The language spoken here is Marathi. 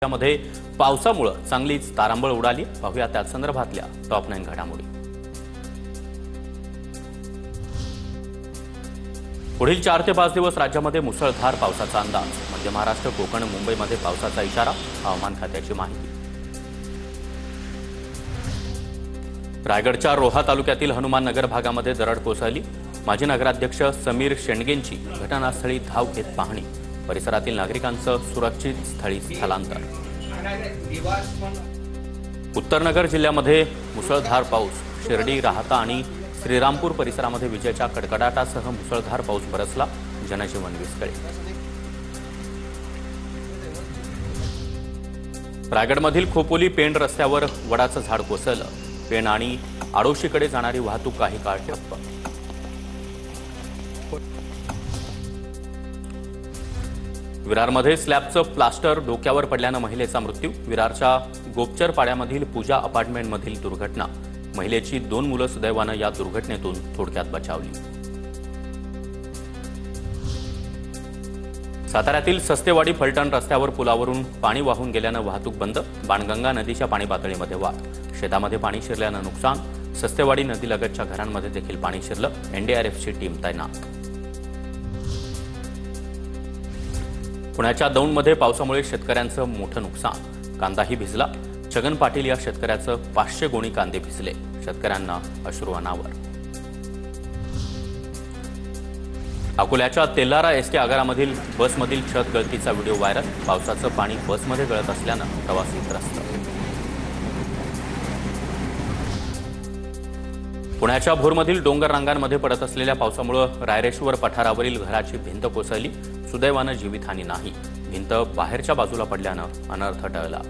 मध्ये पावसामुळे चांगलीच तारांबळ उडाली। पाहूया त्या संदर्भातल्या टॉप 9 घडामोडी। पुढील 4 ते 5 दिवस राज्यामध्ये मुसळधार पावसाचा अंदाज। मध्य महाराष्ट्र, कोकण, मुंबईमध्ये पावसाचा इशारा। हवामान खात्याची माहिती। रायगडच्या रोहा तालुक्यातील हनुमान नगर भागामध्ये दरड कोसळली। माजी नगराध्यक्ष समीर शेंडगेंची घटनास्थळी धाव घेत पाहणी। परिसरातील नागरिकांचं सुरक्षित स्थळी स्थलांतर। उत्तरनगर जिल्ह्यामध्ये मुसळधार पाऊस। शिर्डी, राहता आणि श्रीरामपूर परिसरामध्ये विजेच्या कडकडाटासह मुसळधार पाऊस बरसला। जनजीवन विस्कळीत। रायगडमधील खोपोली पेण रस्त्यावर वडाचं झाड कोसळलं। पेण आणि आडोशीकडे जाणारी वाहतूक काही काळ ठप्प। विरारमध्ये स्लॅबचं प्लास्टर डोक्यावर पडल्यानं महिलेचा मृत्यू। विरारच्या गोपचर पाड्यामधील पूजा अपार्टमेंटमधील दुर्घटना। महिलेची 2 मुलं सुदैवानं या दुर्घटनेतून थोडक्यात बचावली। साताऱ्यातील सस्तेवाडी फलटण रस्त्यावर पुलावरून पाणी वाहून गेल्यानं वाहतूक बंद। बाणगंगा नदीच्या पाणी पातळीमध्ये वाढ। शेतामध्ये पाणी शिरल्यानं नुकसान। सस्तेवाडी नदीलगतच्या घरांमध्ये देखील पाणी शिरलं। एनडीआरएफची टीम तैनात। पुण्याच्या दौंडमध्ये पावसामुळे शेतकऱ्यांचं मोठं नुकसान। कांदाही भिजला। छगन पाटील या शेतकऱ्याचं 500 गोणी कांदे भिजले। शेतकऱ्यांना अश्रू अनावर। अकोल्याच्या तेल्हारा एसटी आगारामधील बसमधील छत गळतीचा व्हिडिओ व्हायरल। पावसाचं पाणी बसमध्ये गळत असल्यानं प्रवासी त्रस्त। पुण्याच्या भोरमधील डोंगर रांगांमध्ये पडत असलेल्या पावसामुळे रायरेश्वर पठारावरील घराची भिंत कोसळली। सुदैवानं जीवितहानी नाही। भिंत बाहेरच्या बाजूला पडल्यानं अनर्थ टळला।